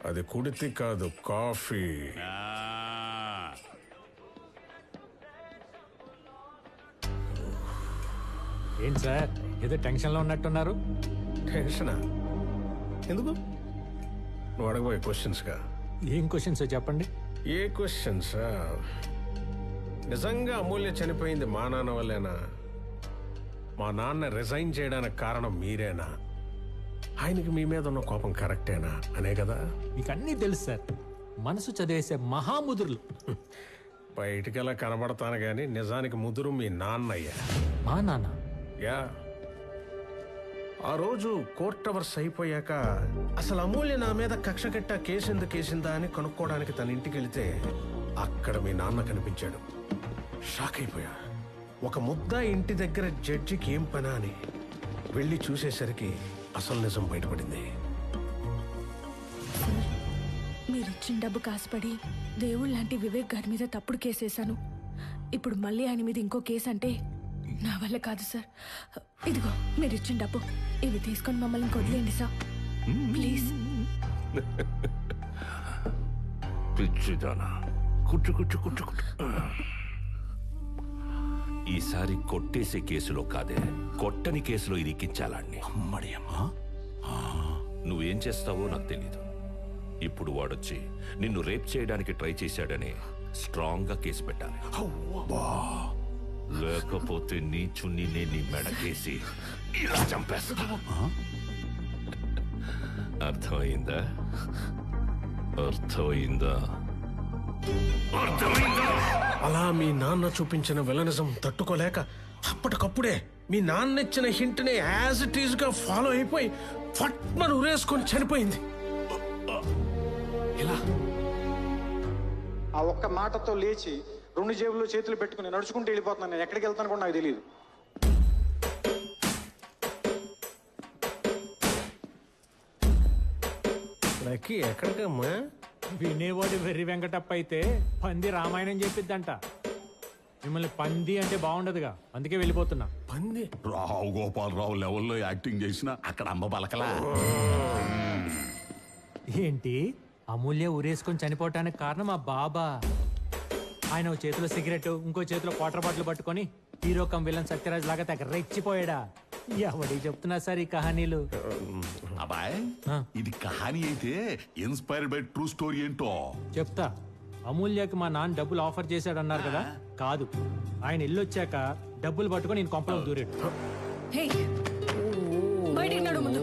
అది కుడితి కాదు, కాఫీ. ఏంటి సార్ ఏదో టెన్షన్లో ఉన్నట్టున్నారు? టెన్షనా? ఎందుకు? నువ్వు అడగబోయే క్వశ్చన్స్గా. ఏం క్వశ్చన్స్ చెప్పండి. ఏ క్వశ్చన్సా? నిజంగా అమూల్య చనిపోయింది మా నాన్న వల్లేనా? మా నాన్న రిజైన్ చేయడానికి కారణం మీరేనా? ఆయనకి మీ మీద ఉన్న కోపం కరెక్టేనా అనే కదా. మీకు అన్నీ తెలుసు సార్, మనసు చదివేసే మహాముదురులు. బయటికి ఎలా కనబడతాను కానీ నిజానికి ముదురు మీ నాన్నయ్య. మా నాన్న? యా. ఆ రోజు కోర్ట్ అవర్స్ అయిపోయాక అసలు అమూల్య నా మీద కక్ష కట్ట కేసిందా అని కనుక్కోవడానికి తన ఇంటికి వెళితే అక్కడ మీ నాన్న కనిపించాడు. షాక్ అయిపోయా. ఒక ముద్ద ఇంటి దగ్గర జడ్జికి ఏం పనా అని వెళ్ళి చూసేసరికి అసలు నిజం బయటపడింది. మీరిచ్చిన డబ్బు కాసుపడి దేవుళ్ళ లాంటి వివేక్ గారి మీద తప్పుడు కేసేశాను. ఇప్పుడు మళ్ళీ ఆయన మీద ఇంకో కేసు అంటే నా వల్ల కాదు సార్. ఇదిగో మీరిచ్చిన డబ్బు, ఇవి తీసుకొని మమ్మల్ని వదిలేయండి సార్ ప్లీజ్. పిచ్చిదానా, కుట్టు కుట్టు కుట్టు కుట్టు. ఈసారి కొట్టేసే కేసులో కాదే, కొట్టని కేసులో ఇరికించాలాన్ని. అమ్మడి అమ్మా, నువ్వేం చేస్తావో నాకు తెలీదు. ఇప్పుడు వాడొచ్చి నిన్ను రేప్ చేయడానికి ట్రై చేశాడని స్ట్రాంగ్ గా కేసు పెట్టాలి. లేకపోతే నీ చున్నీనే నీ మెడకేసి ఇలా చంపేస్తా. అర్థమైందా? అర్థమైందా? అలా మీ నాన్న చూపించిన విలనిజం తట్టుకోలేక అప్పటికప్పుడే మీ నాన్న ఇచ్చిన హింట్ ని యాజ్ ఇట్ ఈజ్ గా ఫాలో అయిపోయి ఫట్మను ఉరేసుకొని చనిపోయింది. ఎలా? ఆ ఒక్క మాటతో లేచి 2 జేబుల్లో చేతులు పెట్టుకుని నడుచుకుంటూ వెళ్ళిపోతున్నాను. నేను ఎక్కడికి వెళ్తాను కూడా నాకు తెలియదు. లక్కీ ఎక్కడికమ్మా? వినేవాడు వెర్రి వెంకటప్ప అయితే పంది రామాయణం చెప్పిద్దంట. మిమ్మల్ని పంది అంటే బాగుండదుగా, అందుకే వెళ్ళిపోతున్నా. పంది? రావు గోపాలరావు లెవెల్లో యాక్టింగ్ చేసిన అక్కడ అమ్మ బలకలా. ఏంటి, అమూల్య ఊరేసుకొని చనిపోవటానికి కారణం మా బాబా. ఆయన ఓ చేతిలో సిగరెట్, ఇంకో చేతిలో వాటర్ బాటిల్ పట్టుకొని హీరో కమ్ విలన్ సత్యరాజ్ లాగా తెగ రెచ్చిపోయాడా? ఎవడి చెప్తున్నా సార్ ఈ కహానీలు? అబ్బాయ్, ఆ. ఇది కహానీ అయితే ఇన్స్పైర్డ్ బై ట్రూ స్టోరీ ఏంటో చెప్తా. అమూల్యకి మా నాన్న డబ్బులు ఆఫర్ చేశాడన్నారు కదా, కాదు. ఆయన ఇల్లు వచ్చాక డబ్బులు పట్టుకొని నేను కొంపలో దూరాడు. హే, బయటికి నడు ముందు.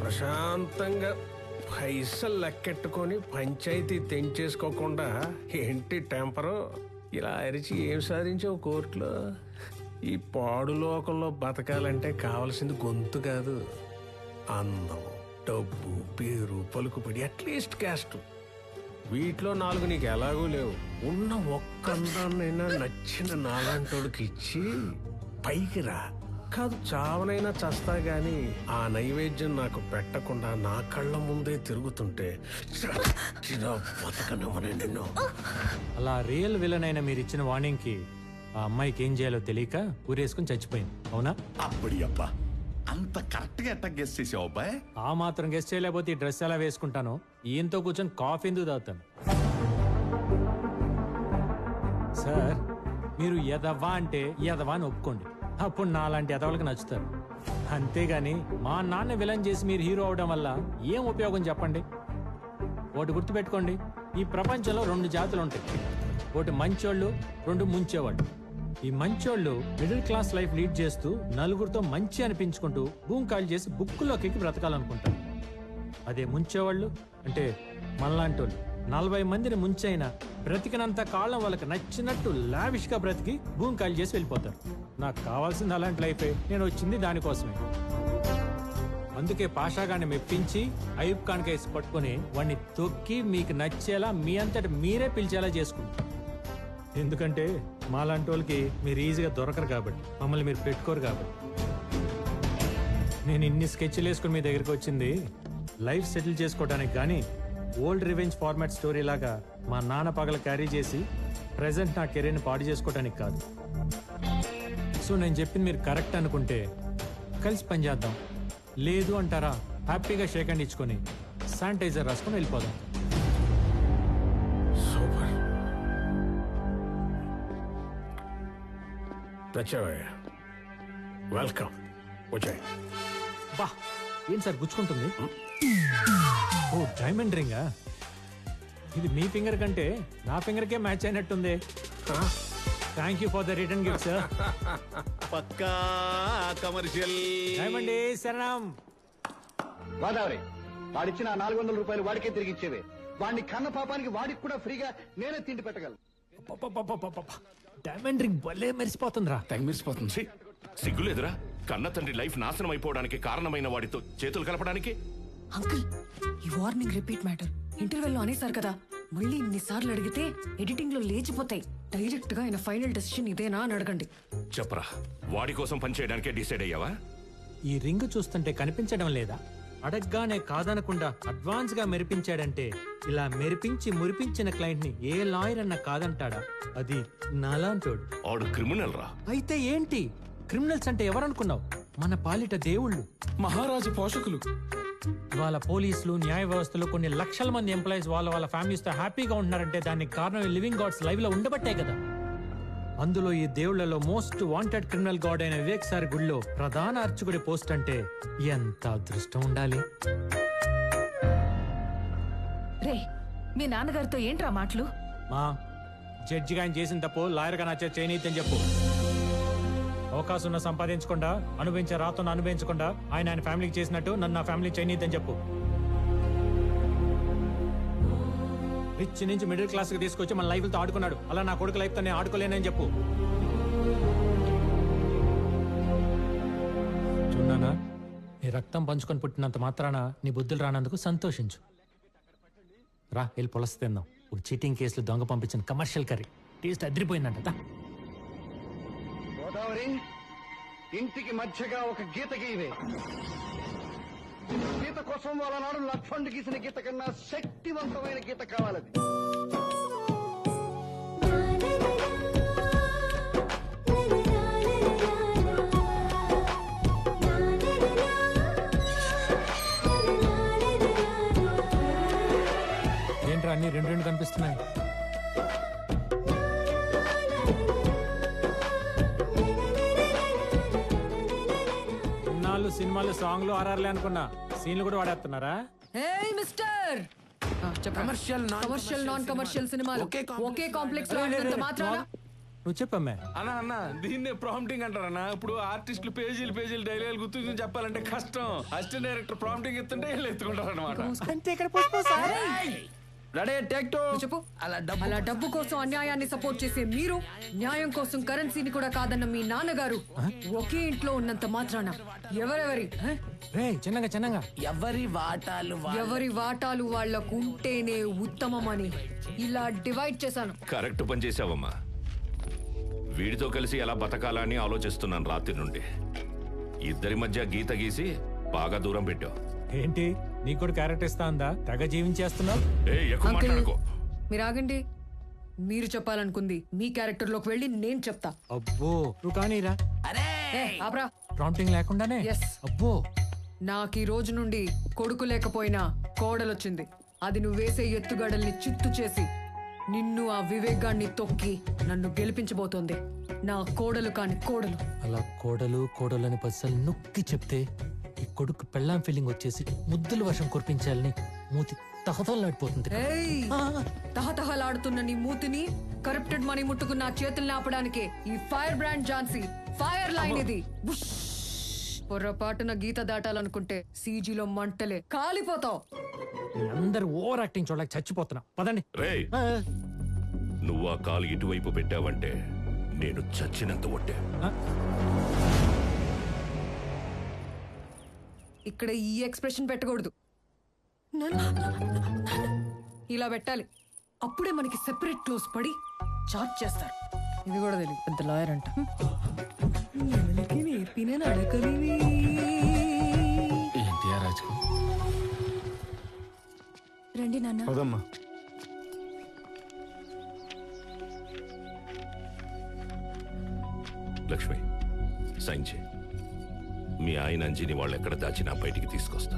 ప్రశాంతంగా పైసలు లెక్కెట్టుకొని పంచాయతీ తెంచేసుకోకుండా ఏంటి టెంపరు? ఇలా అరిచి ఏం సాధించావు కోర్టులో? ఈ పాడు లోకంలో బతకాలంటే కావాల్సింది గొంతు కాదు, అందం, డబ్బు, పేరు, పలుకుబడి, అట్లీస్ట్ క్యాస్ట్. వీటిలో 4 నీకు ఎలాగూ లేవు. ఉన్న ఒక్క అందాన్నైనా నచ్చిన నాలాంటోడికి ఇచ్చి పైకి రా. కాదు చావనైనా చస్తా గాని ఆ నైవేద్యం నాకు పెట్టకుండా నా కళ్ళ ముందే తిరుగుతుంటే బతకనివ్వనే నిన్ను. అలా రియల్ విలన్ అయిన మీరు ఇచ్చిన వార్నింగ్ కి ఆ అమ్మాయికి ఏం చేయాలో తెలియక ఊరేసుకుని చచ్చిపోయింది, అవునా? అప్పటి అబ్బా, అంత కరెక్ట్ గా ఎట్లా గెస్ చేసావు అబ్బాయి? ఆ మాత్రం గెస్ట్ చేయలేకపోతే ఈ డ్రెస్ ఎలా వేసుకుంటాను? ఈయంతో కూర్చొని కాఫీ ఎందుకు తాగుతాను? సార్, మీరు ఎదవా అంటే ఎదవా అని ఒప్పుకోండి, అప్పుడు నాలాంటి ఎదవలకు నచ్చుతారు. అంతేగాని మా నాన్న విలన్ చేసి మీరు హీరో అవడం వల్ల ఏం ఉపయోగం చెప్పండి? ఒకటి గుర్తుపెట్టుకోండి, ఈ ప్రపంచంలో 2 జాతులు ఉంటాయి. ఒకటి మంచోళ్ళు, 2 ముంచేవాళ్ళు. ఈ మంచోళ్ళు మిడిల్ క్లాస్ లైఫ్ లీడ్ చేస్తూ నలుగురితో మంచి అనిపించుకుంటూ భూమి కాల్ చేసి బుక్కులోకి ఎక్కి బ్రతకాలనుకుంటారు. అదే ముంచేవాళ్ళు అంటే మనలాంటి వాళ్ళు 40 మందిని ముంచైనా బ్రతికినంత కాలం వాళ్ళకి నచ్చినట్టు లావిష్ గా బ్రతికి భూమి కాల్ చేసి వెళ్ళిపోతారు. నాకు కావాల్సింది అలాంటి లైఫే, నేను వచ్చింది దానికోసమే. అందుకే పాషాగాన్ని మెప్పించి అయూబ్ ఖాన్ కేసు పట్టుకుని వాడిని తొక్కి మీకు నచ్చేలా మీ అంతటి మీరే పిలిచేలా చేసుకుంటారు. ఎందుకంటే మాలాంటి వాళ్ళకి మీరు ఈజీగా దొరకరు కాబట్టి, మమ్మల్ని మీరు పెట్టుకోరు కాబట్టి. నేను ఇన్ని స్కెచ్లు వేసుకుని మీ దగ్గరికి వచ్చింది లైఫ్ సెటిల్ చేసుకోవడానికి కానీ ఓల్డ్ రివెంజ్ ఫార్మాట్ స్టోరీ లాగా మా నాన్న పగల క్యారీ చేసి ప్రెసెంట్ నా కెరీర్ని పాడు చేసుకోవడానికి కాదు. సో నేను చెప్పింది మీరు కరెక్ట్ అనుకుంటే కలిసి పనిచేద్దాం, లేదు అంటారా హ్యాపీగా షేక్ హ్యాండ్ ఇచ్చుకొని శానిటైజర్ రాసుకొని వెళ్ళిపోదాం. సూపర్. తెచ్చావయ్యా. వెల్కమ్. వచ్చాయి. బా ఏం సార్ గుచ్చుకుంటుంది? ఓ డైమండ్ రింగా? ఇది మీ ఫింగర్ కంటే నా ఫింగర్కే మ్యాచ్ అయినట్టుంది. Thank you for the return gift sir. పక్కా కమర్షియల్. డైమండ్ శరణం. గోదావరి వాడిచ్చిన 400 రూపాయలు వాడికే తిరిగి ఇచ్చేవే. వాడిని కన్న పాపానికి వాడికి కూడా ఫ్రీగా నేనే తిండి పెట్టగలను. డైమండ్ రింగ్ భలే మెరిసిపోతుందిరా. మెరిసిపోతుంది. సిగ్గులేదురా? కన్న తండ్రి లైఫ్ నాశనం అయిపోవడానికి కారణమైన వాడితో చేతులు కలపడానికి? అంకుల్ ఈ వార్నింగ్ రిపీట్ మ్యాటర్. ఇంటర్వెల్లో అనేసారు కదా, మళ్ళీ ఇన్నిసార్లు అడిగితే ఎడిటింగ్ లో లేచిపోతాయి. డైరెక్ట్ గా ఆయన ఫైనల్ డెసిషన్ ఇదేనా అని అడగండి. చెప్పరా, వాడి కోసం పనిచేయడానికే డిసైడ్ అయ్యావా? ఈ రింగ్ చూస్తుంటే కనిపించడం లేదా? అడగ్గానే కాదనకుండా అడ్వాన్స్ గా మెరిపించాడంటే, ఇలా మెరిపించి మురిపించిన క్లయింట్ ని ఏ లాయర్ అన్న కాదంటాడా? అది నాలాంటోడు. ఆడు క్రిమినల్ రా. అయితే ఏంటి? క్రిమినల్స్ అంటే ఎవరనుకున్నావు? మన పాలిట దేవుళ్ళు, మహారాజు పోషకులు. వాళ్ళ పోలీసులు, న్యాయ వ్యవస్థలు, కొన్ని లక్షల మంది ఎంప్లాయీస్ వాళ్ళ ఫ్యామిలీస్ తో హ్యాపీగా ఉంటున్నారంటే దానికి కారణం లివింగ్ గాడ్స్ లైవ్ లో ఉండబట్టే కదా. అందులో ఈ దేవుళ్లలో మోస్ట్ వాంటెడ్ క్రిమినల్ గాడ్ అయిన వివేక్ సార్ గుడిలో ప్రధాన అర్చకుడి పోస్ట్ అంటే ఎంత అదృష్టం ఉండాలి. రే, మీ నాన్నగారితో ఏంట్రా మాటలు? మా జడ్జిగా ఆయన చేసిన తప్పు లాయర్గా నా చేత చేయనీయని చెప్పు. అవకాశం ఉన్న సంపాదించకుండా, అనుభవించే రాతను అనుభవించకుండా ఆయన ఫ్యామిలీకి చేసినట్టు నన్ను నా ఫ్యామిలీ చేయనీయని చెప్పు. రిచ్ నుంచి మిడిల్ క్లాస్ కి తీసుకొచ్చి మన లైఫ్ తో ఆడుకున్నాడు. అలా నా కొడుకు లైఫ్ తో నేను ఆడుకోలేనని చెప్పు. చూడనా, నీ రక్తం పంచుకొని పుట్టినంత మాత్రాన నీ బుద్ధులు రానందుకు సంతోషించు. రా వెళ్ళి పొలసి తిందాం. ఒక చీటింగ్ కేసులు దొంగ పంపించిన కమర్షియల్ కర్రీ టేస్ట్ అదిరిపోయిందంట. గోదావరి ఇంటికి మధ్యగా ఒక గీత గీవే. గీత కోసం వాళ్ళ నాడు లక్ష్మణుడు గీసిన గీత కన్నా శక్తివంతమైన గీత కావాలది. ఏంట్రా అన్ని రెండు రెండు కనిపిస్తున్నాయి? సినిమాలు, సాంగ్లు, ఆర్ఆర్లే అనుకున్నా. సీన్లు కూడా వాడేస్తున్నారా? ఏయ్ మిస్టర్, కమర్షియల్ నాన్ కమర్షియల్ సినిమాలు ఒకే కాంప్లెక్స్ లో ఉన్నంత మాత్రాన. నువ్వు చెప్పమ్మా. అన్న దీన్నే ప్రాంప్టింగ్ అంటారన్నా. ఇప్పుడు ఆర్టిస్టులు పేజీలు డైలాగులు గుర్తు చెప్పాలంటే కష్టం. అసిస్టెంట్ డైరెక్టర్ ప్రాంప్టింగ్ ఎత్తుంటే వీళ్ళు ఎత్తుకుంటారు అనమాట. అంటే ఇక్కడ చెప్పు. అలా డబ్బు కోసం అన్యాయాన్ని సపోర్ట్ చేసే మీరు, న్యాయం కోసం కరెన్సీని కూడా కాదన్న మీ నాన్నగారు ఒకే ఇంట్లో ఉన్నంత మాత్రాన చిన్నగా ఎవరి వాటాలు వాళ్లకు ఉంటేనే ఉత్తమమని ఇలా డివైడ్ చేశాను. కరెక్ట్ పని చేసావమ్మా. వీడితో కలిసి ఎలా బతకాలని ఆలోచిస్తున్నాను రాత్రి నుండి. ఇద్దరి మధ్య గీత గీసి బాగా దూరం పెట్టావు. ఏంటి నీకు కూడా క్యారెక్టర్ ఇస్తా ఉందా? తెగ జీవించేస్తున్నావు. మీరు ఆగండి. మీరు చెప్పాలనుకుంది మీ క్యారెక్టర్ లోకి వెళ్ళి నేను చెప్తా. అబ్బో నువ్వు కానీరా. ఆపరా. ప్రాంప్టింగ్ లేకుండానే. అబ్బో నాకు ఈ రోజు నుండి కొడుకు లేకపోయినా కోడలొచ్చింది. అది నువ్వు వేసే ఎత్తుగడల్ని చిత్తు చేసి నిన్ను ఆ వివేకాన్ని తొక్కి నన్ను గెలిపించబోతోంది. నా కోడలు కాని కోడలు. అలా కోడలు అని పసలు నొక్కి చెప్తే ఈ కొడుకు పెళ్ళాం ఫీలింగ్ వచ్చేసి ముద్దుల వర్షం కురిపించాలని మూతి తహతలాడిపోతుంది. తహతహలాడుతున్న నీ మూతిని, కరప్టెడ్ మనీ ముట్టుకున్న చేతుల్ని ఆపడానికే ఈ fire brand Jhansi fire line ఇది. పొర్రపాటున గీత దాటాలనుకుంటే సీజీలో మంటలే కాలిపోతావు. అందరు ఓవర్ యాక్టింగ్ చూడలేక చచ్చిపోతున్నా. పదండి. నువ్వు ఆ కాలు ఇటువైపు పెట్టావంటే నేను చచ్చినంత ఒట్టే. ఇక్కడ ఈ ఎక్స్ప్రెషన్ పెట్టకూడదు, ఇలా పెట్టాలి. అప్పుడే మనకి సెపరేట్ క్లోజ్ పడి చార్జ్ చేస్తారు. ఇది కూడా తెలియదు, పెద్ద లాయర్ అంట. రండి నాన్న. లక్ష్మి సైన్ చేయి. మీ ఆయన అంజిని వాళ్ళు ఎక్కడ దాచినా బయటికి తీసుకొస్తా.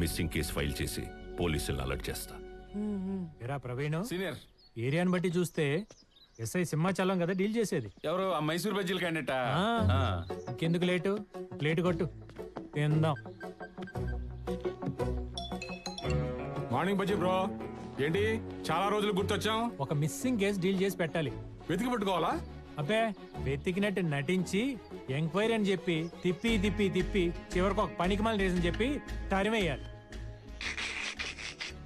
మిస్సింగ్ కేసు ఫైల్ చేసి పోలీసులను అలర్ట్ చేస్తా. ఎరా ప్రవీణ్, సీనియర్ ఏరియాని బట్టి చూస్తే ఎస్ఐ సింహాచలం కదా డీల్ చేసేది. ఎవరు ఆ మైసూర్ బజ్జీలు క్యాండిడేటా? ఆ. ఇంకెందుకు లేటు, ప్లేట్ కొట్టు తిందాం. Morning bajji bro. ఏంటి చాలా రోజులు గుర్తొచ్చాం? ఒక మిస్సింగ్ కేసు డీల్ చేసి పెట్టాలి. వెతికి పట్టుకోవాలా? అబ్బే, వెతికినట్టు నటించి ఎంక్వైరీ అని చెప్పి తిప్పి తిప్పి తిప్పి చివరికి ఒక పనికి మళ్ళీ రీజన్ చెప్పి తరిమేయాలి.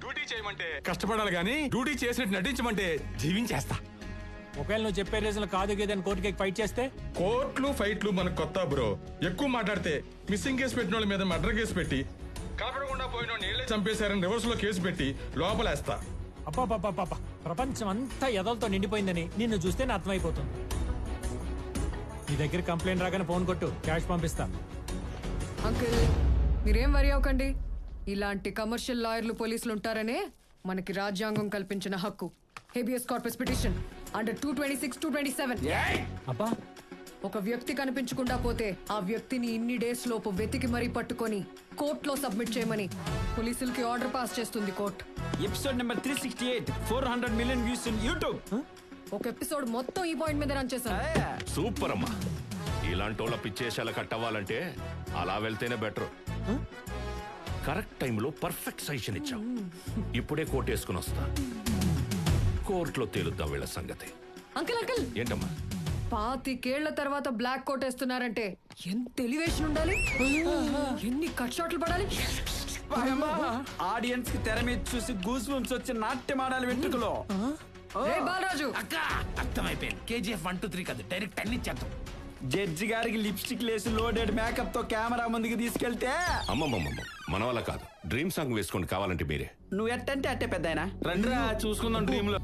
డ్యూటీ చేయమంటే కష్టపడాలి కానీ డ్యూటీ చేసినట్టు నటించమంటే జీవించేస్తా. ఒకవేళ నువ్వు చెప్పే రీజన్ కాదు గేదని కోర్టుకి ఫైట్ చేస్తే? కోర్టులు ఫైట్లు మనకు కొత్త బ్రో. ఎక్కువ మాట్లాడితే మిస్సింగ్ కేసు పెట్టిన వాళ్ళ మీద మర్డర్ కేసు పెట్టి, కలపడకుండా పోయిన నీళ్ళే చంపేశారని రివర్స్ లో కేసు పెట్టి లోపలేస్తా. అబ్బాబ్బాబ్బా, ప్రపంచం అంతా ఎదలతో నిండిపోయిందని నిన్ను చూస్తేనే అర్థమైపోతుంది. నీ దగ్గర కంప్లైంట్ రాగానే ఫోన్ కొట్టు, క్యాష్ పంపిస్తా. అంకుల్ మీరేం వరి అవ్వకండి. ఇలాంటి కమర్షియల్ లాయర్లు పోలీసులు ఉంటారనే మనకి రాజ్యాంగం కల్పించిన హక్కు. Habeas corpus petition under 226, 227. అబ్బా, ఒక వ్యక్తి కనిపించకుండా పోతే ఆ వ్యక్తిని ఇన్ని డేస్ లోపు వెతికి మరీ పట్టుకొని కోర్టులో సబ్మిట్ చేయమని పోలీసులకి ఆర్డర్ పాస్ చేస్తుంది court. Episode number 368, 400 million views in YouTube. ఒక ఎపిసోడ్ మొత్తం ఈ పాయింట్ మీద రన్ చేశాను. సూపర్ అమ్మా. ఇలాంటి వాళ్ళ పిచ్చేసాల కట్టవ్వాలంటే అలా వెళ్తేనే బెటర్. కరెక్ట్ టైంలో పర్ఫెక్ట్ సజెషన్ ఇచ్చాం. ఇప్పుడే కోట్ వేసుకుని వస్తా. కోర్టులో తేలుద్దాం వీళ్ళ సంగతి. అంకుల్ అంకుల్ ఏంటమ్మా? 25 తర్వాత బ్లాక్ కోట్ వేస్తున్నారంటే ఎంత ఎలివేషన్ ఉండాలి, ఎన్ని కట్ షాట్లు పడాలి. ఆడియన్స్ కి తెర మీద చూసి గూస్ బంప్స్ వచ్చి నాట్యం ఆడాలి వెంట్రుకలో. రే బాలరాజు, అర్థమైపోయింది. KGF 1, 2, 3 కాదు, డైరెక్ట్ 10 ఇచ్చేద్దాం. జడ్జి గారికి లిప్స్టిక్ లేసి లోడెడ్ మేకప్ తో కెమెరా ముందుకు తీసుకెళ్తే అమ్మమ్మమ్మ, మన వల్ల కాదు. డ్రీమ్ సాంగ్ వేసుకోండి కావాలంటే మీరే. నువ్వు ఎట్టంటే అట్టే పెద్ద రండిరా చూసుకుందాం డ్రీమ్ లో.